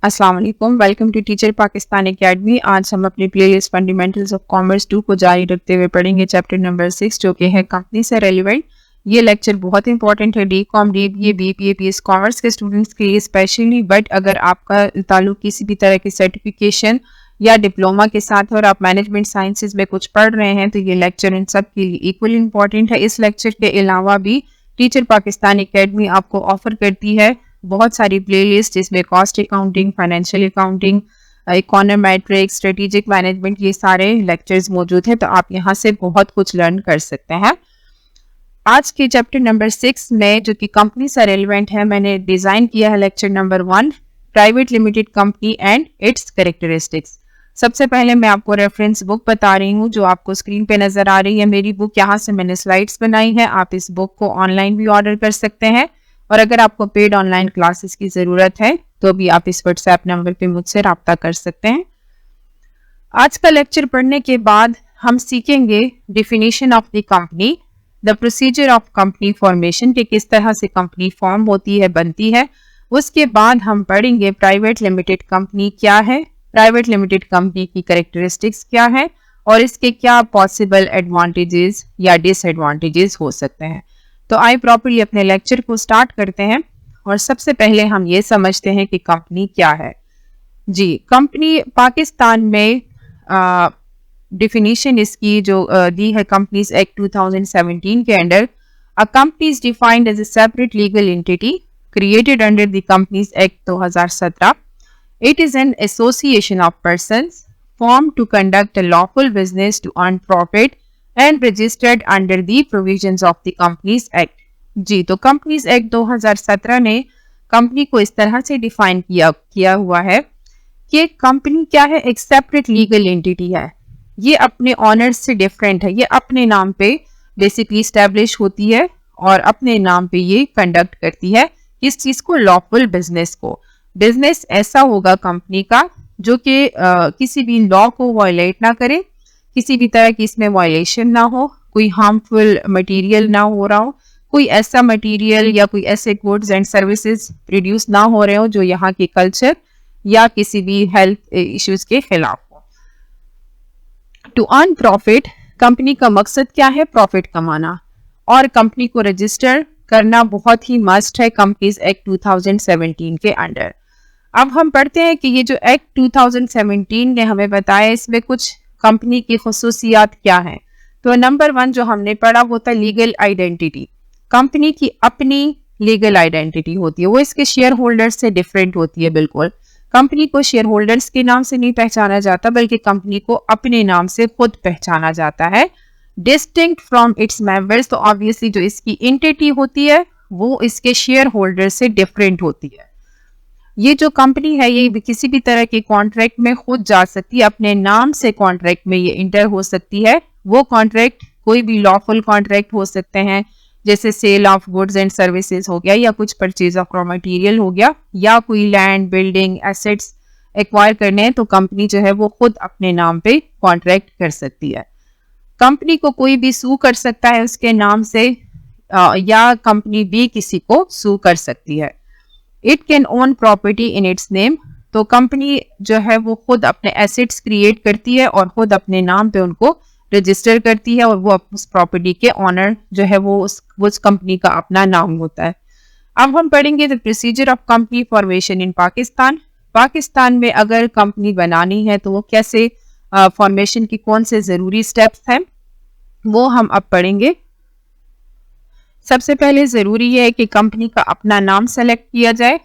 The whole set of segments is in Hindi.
अस्सलाम वालेकुम, welcome to teacher Pakistan academy. आज हम अपनी प्लेलिस्ट फंडामेंटल्स ऑफ कॉमर्स 2 को जारी रखते हुए पढ़ेंगे चैप्टर नंबर 6 जो कि है कंपनी से रेलिवेंट। ये लेक्चर बहुत इंपॉर्टेंट है D com, dBA, BPA, PS commerce के स्टूडेंट्स के लिए स्पेशली। बट अगर आपका ताल्लुक किसी भी तरह की सर्टिफिकेशन या डिप्लोमा के साथ है और आप मैनेजमेंट साइंसेज में कुछ पढ़ रहे हैं तो ये लेक्चर इन सब के लिए इक्वल इंपॉर्टेंट है। इस लेक्चर के अलावा भी टीचर पाकिस्तान एकेडमी आपको ऑफर करती है बहुत सारी प्लेलिस्ट जिसमें cost accounting, financial accounting, econometrics, strategic management, ये सारे लेक्चर्स मौजूद हैं। तो आप यहाँ से बहुत कुछ लर्न कर सकते हैं। आज के चैप्टर नंबर 6 में जो कि कंपनी से रेलिवेंट है, मैंने डिजाइन किया है lecture number 1, private limited company and it's characteristics. सबसे पहले मैं आपको रेफरेंस बुक बता रही हूँ जो आपको स्क्रीन पे नजर आ रही है। मेरी बुक, यहाँ से मैंने स्लाइड्स बनाई है। आप इस बुक को ऑनलाइन भी ऑर्डर कर सकते हैं और अगर आपको पेड ऑनलाइन क्लासेस की ज़रूरत है तो भी आप इस व्हाट्सएप नंबर पे मुझसे रब्ता कर सकते हैं। आज का लेक्चर पढ़ने के बाद हम सीखेंगे definition of the company, the procedure of company formation, कि किस तरह से कंपनी फॉर्म होती है, बनती है। उसके बाद हम पढ़ेंगे प्राइवेट लिमिटेड कंपनी क्या है, प्राइवेट लिमिटेड कंपनी की कैरेक्टरिस्टिक्स क्या है और इसके क्या पॉसिबल एडवांटेजेस या डिसएडवांटेजेस हो सकते हैं। तो आइए प्रॉपर्ली अपने लेक्चर को स्टार्ट करते हैं और सबसे पहले हम ये समझते हैं कि कंपनी क्या है। जी, कंपनी पाकिस्तान में डिफिनीशन इसकी जो दी है कंपनीज एक्ट 2017 के under, a company is defined as a separate legal entity created under the companies act 2017। It is an association of persons formed to conduct a lawful business to earn profit and registered under the provisions of the Companies Act। जी, तो कंपनीज एक्ट 2017 ने कंपनी को इस तरह से डिफाइन किया हुआ है कि कंपनी क्या है, एक सेपरेट लीगल एंटिटी है। ये अपने ऑनर्स से डिफरेंट है। ये अपने नाम पे बेसिकली स्टैब्लिश होती है और अपने नाम पे ये कंडक्ट करती है इस चीज को, लॉफुल बिजनेस को। बिजनेस ऐसा होगा कंपनी का जो कि किसी भी लॉ को वायलेट ना करे, किसी भी तरह की इसमें वायलेशन ना हो, कोई हार्मफुल मटेरियल ना हो रहा हो, कोई ऐसा मटेरियल या कोई ऐसे गुड्स एंड सर्विसेज प्रोड्यूस ना हो रहे हो जो यहाँ के कल्चर या किसी भी हेल्थ इश्यूज के खिलाफ हो। टू अर्न प्रॉफिट, कंपनी का मकसद क्या है? प्रॉफिट कमाना। और कंपनी को रजिस्टर करना बहुत ही मस्ट है कंपनीज एक्ट 2017 के अंडर। अब हम पढ़ते हैं कि ये जो एक्ट 2017 ने हमें बताया इसमें कुछ कंपनी की खुसूसियात क्या हैं। तो नंबर 1 जो हमने पढ़ा वो था लीगल आइडेंटिटी। कंपनी की अपनी लीगल आइडेंटिटी होती है, वो इसके शेयर होल्डर्स से डिफरेंट होती है। बिल्कुल कंपनी को शेयर होल्डर्स के नाम से नहीं पहचाना जाता बल्कि कंपनी को अपने नाम से खुद पहचाना जाता है, डिस्टिंक्ट फ्रॉम इट्स मेंबर्स। तो ऑब्वियसली जो इसकी एंटिटी होती है वो इसके शेयर होल्डर से डिफरेंट होती है। ये जो कंपनी है ये किसी भी तरह के कॉन्ट्रैक्ट में खुद जा सकती है, अपने नाम से कॉन्ट्रैक्ट में ये इंटर हो सकती है। वो कॉन्ट्रैक्ट कोई भी लॉफुल कॉन्ट्रैक्ट हो सकते हैं, जैसे sale of goods and services हो गया, या कुछ परचेज ऑफ रॉ मटेरियल हो गया, या कोई लैंड, बिल्डिंग, एसेट्स एक्वायर करने हैं तो कंपनी जो है वो खुद अपने नाम पे कॉन्ट्रैक्ट कर सकती है। कंपनी को कोई भी सू कर सकता है उसके नाम से, या कंपनी भी किसी को सू कर सकती है। It can own property in its name. तो कंपनी जो है वो खुद अपने एसेट्स क्रिएट करती है और खुद अपने नाम पे उनको रजिस्टर करती है और वो उस प्रॉपर्टी के ऑनर जो है वो उस कंपनी का अपना नाम होता है। अब हम पढ़ेंगे the procedure of company formation इन पाकिस्तान। पाकिस्तान में अगर कंपनी बनानी है तो वो कैसे फॉर्मेशन की कौन से ज़रूरी स्टेप्स हैं वो हम अब पढ़ेंगे। सबसे पहले ज़रूरी है कि कंपनी का अपना नाम सेलेक्ट किया जाए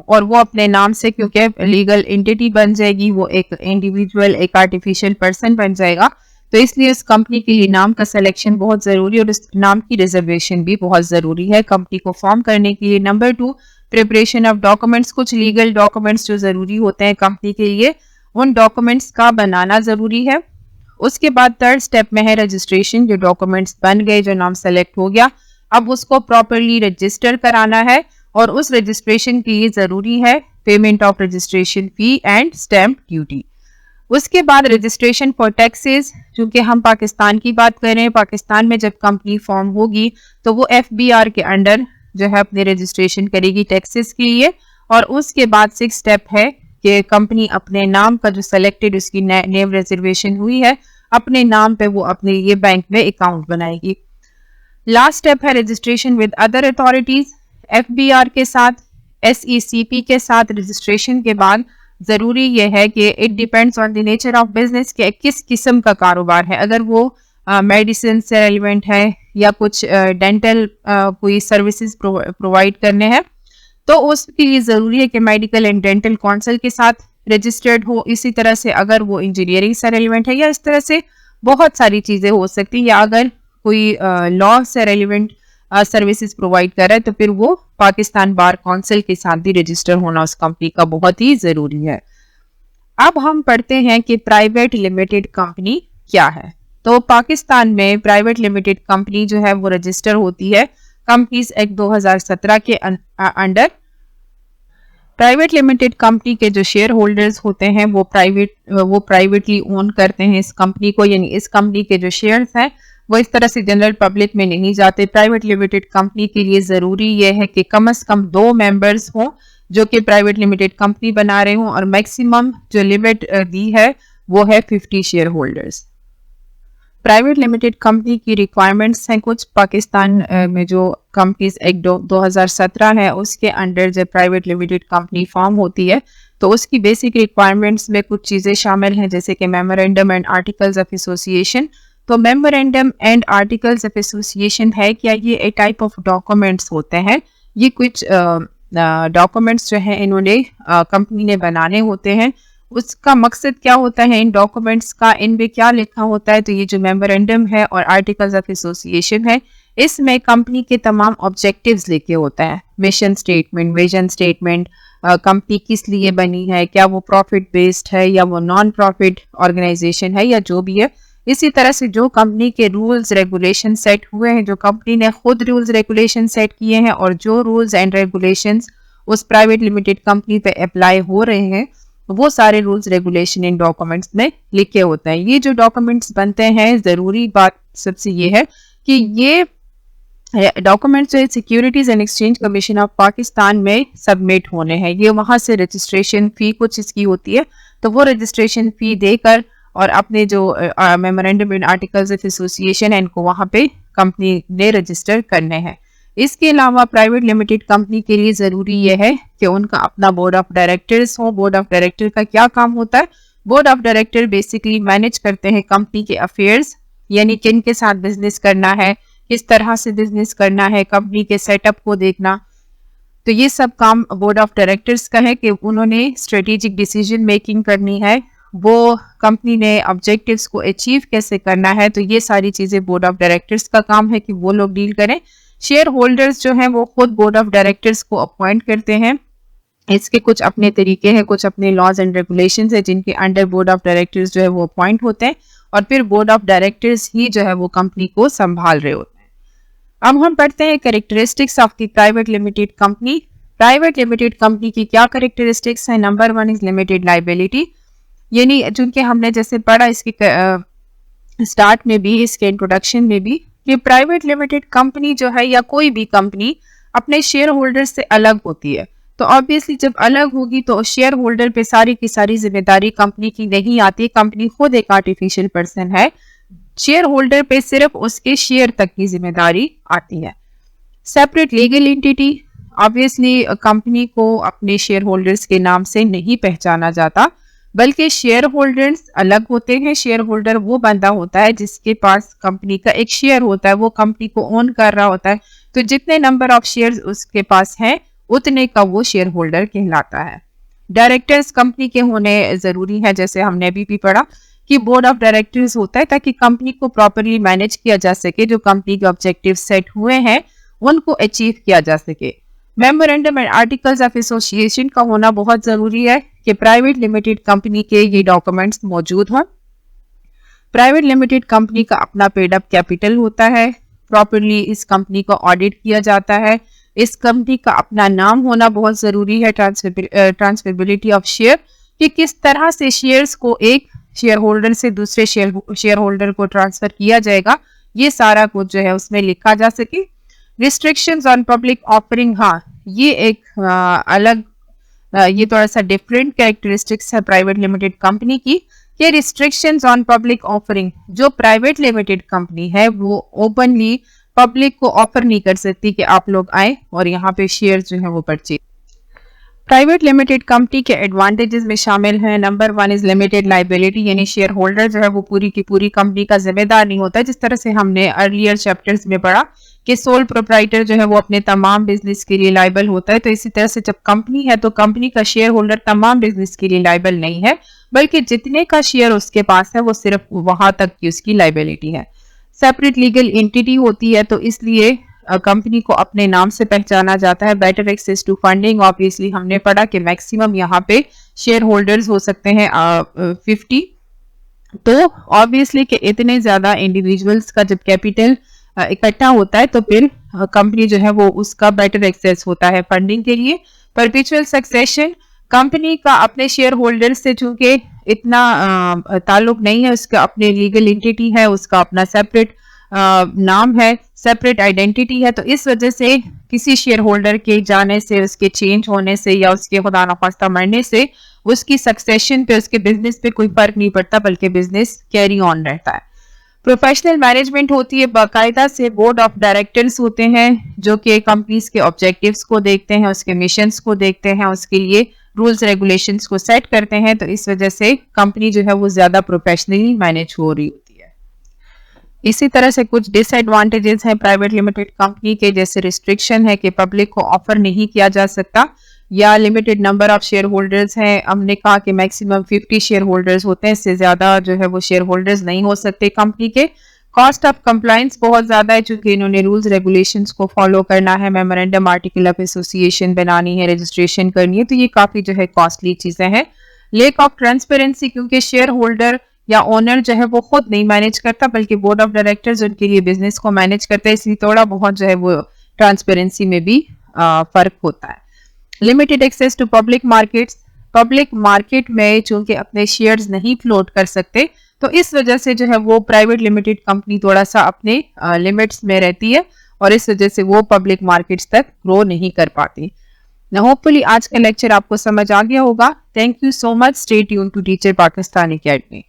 और वो अपने नाम से, क्योंकि लीगल एंटिटी बन जाएगी, वो एक इंडिविजुअल, एक आर्टिफिशियल पर्सन बन जाएगा, तो इसलिए उस कंपनी के लिए नाम का सिलेक्शन बहुत ज़रूरी है और उस नाम की रिजर्वेशन भी बहुत ज़रूरी है कंपनी को फॉर्म करने के लिए। Number 2, preparation of documents. कुछ लीगल डॉक्यूमेंट्स जो ज़रूरी होते हैं कंपनी के लिए, उन डॉक्यूमेंट्स का बनाना ज़रूरी है। उसके बाद 3rd स्टेप में है रजिस्ट्रेशन। जो डॉक्यूमेंट्स बन गए, जो नाम सेलेक्ट हो गया, अब उसको प्रॉपरली रजिस्टर कराना है और उस रजिस्ट्रेशन के लिए ज़रूरी है payment of registration fee and stamp duty. उसके बाद रजिस्ट्रेशन फॉर टैक्सेस, क्योंकि हम पाकिस्तान की बात कर रहे हैं, पाकिस्तान में जब कंपनी फॉर्म होगी तो वो FBR के अंडर जो है अपने रजिस्ट्रेशन करेगी टैक्सेस के लिए। और उसके बाद 6 स्टेप है कि कंपनी अपने नाम का जो सेलेक्टेड उसकी नेम रिजर्वेशन हुई है, अपने नाम पे वो अपने ये बैंक में अकाउंट बनाएगी। लास्ट स्टेप है registration with other authorities. FBR के साथ, एसईसीपी के साथ रजिस्ट्रेशन के बाद जरूरी ये है कि it depends on the nature of business के किस किस्म का कारोबार है। अगर वो मेडिसिन से रेलिवेंट है या कुछ डेंटल कोई सर्विसेज प्रोवाइड करने हैं तो उसके लिए ज़रूरी है कि मेडिकल एंड डेंटल काउंसिल के साथ रजिस्टर्ड हो। इसी तरह से अगर वो इंजीनियरिंग से रेलिवेंट है या इस तरह से बहुत सारी चीज़ें हो सकती हैं, या अगर कोई लॉ से रेलिवेंट सर्विसेज प्रोवाइड कर रहा है तो फिर वो पाकिस्तान बार काउंसिल के साथ भी रजिस्टर होना उस कंपनी का बहुत ही ज़रूरी है। अब हम पढ़ते हैं कि प्राइवेट लिमिटेड कंपनी क्या है। तो पाकिस्तान में प्राइवेट लिमिटेड कंपनी जो है वो रजिस्टर होती है कंपनीज एक्ट 2017 के अंडर। प्राइवेट लिमिटेड कंपनी के जो शेयर होल्डर्स होते हैं वो प्राइवेटली ओन करते हैं इस कंपनी को, यानी इस कंपनी के जो शेयर्स हैं वो इस तरह से जनरल पब्लिक में नहीं जाते। प्राइवेट लिमिटेड कंपनी के लिए जरूरी यह है कि कम से कम 2 मेंबर्स हों जो कि प्राइवेट लिमिटेड कंपनी बना रहे हों, और मैक्सिमम जो लिमिट दी है वो है 50 share holders. Private limited company की रिक्वायरमेंट्स हैं कुछ। पाकिस्तान में जो कंपनीज एक्ट 2017 है उसके अंडर जब प्राइवेट लिमिटेड कंपनी फॉर्म होती है तो उसकी बेसिक रिक्वायरमेंट्स में कुछ चीज़ें शामिल हैं, जैसे कि memorandum and articles of association. तो memorandum and articles of association है क्या, ये ए टाइप ऑफ डॉक्यूमेंट्स होते हैं। ये कुछ डॉक्यूमेंट्स जो है इन्होंने कंपनी ने बनाने होते हैं। उसका मकसद क्या होता है इन डॉक्यूमेंट्स का, इनमें क्या लिखा होता है। तो ये जो मेमोरेंडम है और आर्टिकल्स ऑफ एसोसिएशन है इसमें कंपनी के तमाम ऑब्जेक्टिव्स लिखे होते हैं, mission statement, vision statement, company किस लिए बनी है, क्या वो प्रॉफिट बेस्ड है या वो नॉन प्रॉफिट ऑर्गेनाइजेशन है या जो भी है। इसी तरह से जो कंपनी के रूल्स रेगुलेशन सेट हुए हैं, जो कंपनी ने खुद रूल्स रेगुलेशन सेट किए हैं और जो रूल्स एंड रेगुलेशंस उस प्राइवेट लिमिटेड कंपनी पे अप्लाई हो रहे हैं, वो सारे रूल्स रेगुलेशन इन डॉक्यूमेंट्स में लिखे होते हैं। ये जो डॉक्यूमेंट्स बनते हैं, ज़रूरी बात सबसे ये है कि ये डॉक्यूमेंट्स जो securities and exchange commission of Pakistan में सबमिट होने हैं। ये वहाँ से रजिस्ट्रेशन फ़ी कुछ इसकी होती है, तो वो रजिस्ट्रेशन फ़ी देकर और अपने जो memorandum and articles of association है इनको वहाँ पे कंपनी ने रजिस्टर करने हैं। इसके अलावा प्राइवेट लिमिटेड कंपनी के लिए ज़रूरी यह है कि उनका अपना बोर्ड ऑफ डायरेक्टर्स हो। बोर्ड ऑफ डायरेक्टर का क्या काम होता है? Board of director basically manage करते हैं कंपनी के अफेयर्स, यानी किन के साथ बिजनेस करना है, किस तरह से बिजनेस करना है, कंपनी के सेटअप को देखना। तो ये सब काम बोर्ड ऑफ डायरेक्टर्स का है कि उन्होंने स्ट्रेटेजिक डिसीजन मेकिंग करनी है, वो कंपनी ने ऑब्जेक्टिव्स को अचीव कैसे करना है। तो ये सारी चीज़ें बोर्ड ऑफ डायरेक्टर्स का काम है कि वो लोग डील करें। शेयर होल्डर्स जो हैं वो खुद बोर्ड ऑफ डायरेक्टर्स को अपॉइंट करते हैं। इसके कुछ अपने तरीके हैं, कुछ अपने लॉज एंड रेगुलेशंस हैं जिनके अंडर बोर्ड ऑफ डायरेक्टर्स जो है वो अपॉइंट होते हैं, और फिर बोर्ड ऑफ डायरेक्टर्स ही जो है वो कंपनी को संभाल रहे होते हैं। अब हम पढ़ते हैं characteristics of the private limited company. Private limited company की क्या कैरेक्टरिस्टिक्स है? नंबर 1 इज लिमिटेड लाइबिलिटी, यानी चूंकि हमने जैसे पढ़ा इसके स्टार्ट में भी, इसके इंट्रोडक्शन में भी, कि प्राइवेट लिमिटेड कंपनी जो है या कोई भी कंपनी अपने शेयर होल्डर से अलग होती है। तो ऑब्वियसली जब अलग होगी तो शेयर होल्डर पे सारी की सारी जिम्मेदारी कंपनी की नहीं आती। कंपनी खुद एक आर्टिफिशियल पर्सन है, शेयर होल्डर पे सिर्फ उसके शेयर तक की जिम्मेदारी आती है। Separate legal entity, obviously company को अपने शेयर होल्डर्स के नाम से नहीं पहचाना जाता, बल्कि शेयर होल्डर्स अलग होते हैं। शेयर होल्डर वो बंदा होता है जिसके पास कंपनी का एक शेयर होता है, वो कंपनी को ओन कर रहा होता है। तो जितने नंबर ऑफ शेयर्स उसके पास हैं उतने का वो शेयर होल्डर कहलाता है। डायरेक्टर्स कंपनी के होने जरूरी है, जैसे हमने अभी भी पढ़ा कि बोर्ड ऑफ डायरेक्टर्स होता है ताकि कंपनी को प्रॉपरली मैनेज किया जा सके, जो कंपनी के ऑब्जेक्टिव सेट हुए हैं उनको अचीव किया जा सके। Memorandum and articles of association का होना बहुत जरूरी है कि प्राइवेट लिमिटेड कंपनी के ये डॉक्यूमेंट्स मौजूद हों। प्राइवेट लिमिटेड कंपनी का अपना पेड अप कैपिटल होता है, प्रॉपरली इस कंपनी को ऑडिट किया जाता है। इस कंपनी का अपना नाम होना बहुत जरूरी है। ट्रांसफरेबिलिटी ऑफ शेयर, कि किस तरह से शेयर्स को एक शेयर होल्डर से दूसरे शेयर होल्डर को ट्रांसफर किया जाएगा, ये सारा कुछ जो है उसमें लिखा जा सके। रिस्ट्रिक्शंस ऑन पब्लिक ऑफरिंग, हाँ ये एक अलग ये थोड़ा सा डिफरेंट कैरेक्टरिस्टिक्स है प्राइवेट लिमिटेड कंपनी की। ये रिस्ट्रिक्शंस ऑन पब्लिक ऑफरिंग, जो प्राइवेट लिमिटेड कंपनी है वो ओपनली पब्लिक को ऑफर नहीं कर सकती कि आप लोग आए और यहाँ पे शेयर जो है वो परचेज। प्राइवेट लिमिटेड कंपनी के एडवांटेजेस में शामिल हैं, नंबर 1 इज लिमिटेड लाइबिलिटी, यानी शेयर होल्डर जो है वो पूरी की पूरी कंपनी का जिम्मेदार नहीं होता, जिस तरह से हमने अर्लियर चैप्टर्स में पढ़ा कि सोल प्रोप्राइटर जो है वो अपने तमाम बिजनेस के लिए लाइबल होता है। तो इसी तरह से जब कंपनी है तो कंपनी का शेयर होल्डर तमाम बिजनेस के लिए लाइबल नहीं है, बल्कि जितने का शेयर उसके पास है वो सिर्फ वहां तक की उसकी लाइबिलिटी है। सेपरेट लीगल एंटिटी होती है, तो इसलिए कंपनी को अपने नाम से पहचाना जाता है। Better access to funding, obviously हमने पढ़ा कि मैक्सिमम यहाँ पे शेयर होल्डर्स हो सकते हैं 50। तो ऑब्वियसली कि इतने ज्यादा इंडिविजुअल्स का जब कैपिटल इकट्ठा होता है तो फिर कंपनी जो है वो उसका बेटर एक्सेस होता है फंडिंग के लिए। परपेचुअल सक्सेशन, कंपनी का अपने शेयर होल्डर से चूंकि इतना ताल्लुक नहीं है, उसका अपने लीगल एंटिटी है, उसका अपना सेपरेट नाम है, सेपरेट आइडेंटिटी है, तो इस वजह से किसी शेयर होल्डर के जाने से, उसके चेंज होने से या उसके खुदा न खास्ता मरने से उसकी सक्सेशन पे, उसके बिजनेस पे कोई फर्क नहीं पड़ता, बल्कि बिजनेस कैरी ऑन रहता है। प्रोफेशनल मैनेजमेंट होती है, बाकायदा से बोर्ड ऑफ डायरेक्टर्स होते हैं जो कि कंपनीज के ऑब्जेक्टिव्स को देखते हैं, उसके मिशंस को देखते हैं, उसके लिए रूल्स रेगुलेशंस को सेट करते हैं। तो इस वजह से कंपनी जो है वो ज्यादा प्रोफेशनली मैनेज हो रही होती है। इसी तरह से कुछ डिसएडवांटेजेस हैं प्राइवेट लिमिटेड कंपनी के, जैसे रिस्ट्रिक्शन है कि पब्लिक को ऑफर नहीं किया जा सकता, या limited number of share holders हैं। हमने कहा कि मैक्सिमम 50 शेयर होल्डर्स होते हैं, इससे ज्यादा जो है वो शेयर होल्डर्स नहीं हो सकते कंपनी के। कॉस्ट ऑफ कंप्लायंस बहुत ज्यादा है, चूंकि इन्होंने रूल्स रेगुलेशंस को फॉलो करना है, मेमोरेंडम आर्टिकल ऑफ एसोसिएशन बनानी है, रजिस्ट्रेशन करनी है, तो ये काफी जो है कॉस्टली चीजें हैं। लेक ऑफ ट्रांसपेरेंसी, क्योंकि शेयर होल्डर या ओनर जो है वो खुद नहीं मैनेज करता, बल्कि बोर्ड ऑफ डायरेक्टर्स उनके लिए बिजनेस को मैनेज करते हैं, इसलिए थोड़ा बहुत जो है वो ट्रांसपेरेंसी में भी फर्क होता है। Limited access to public markets, public market में चूंकि अपने शेयर्स नहीं फ्लोट कर सकते, तो इस वजह से जो है वो प्राइवेट लिमिटेड कंपनी थोड़ा सा अपने लिमिट्स में रहती है और इस वजह से वो पब्लिक मार्केट्स तक ग्रो नहीं कर पाती। होपफुली आज का लेक्चर आपको समझ आ गया होगा। Thank you so much. Stay tune to teacher Pakistan academy.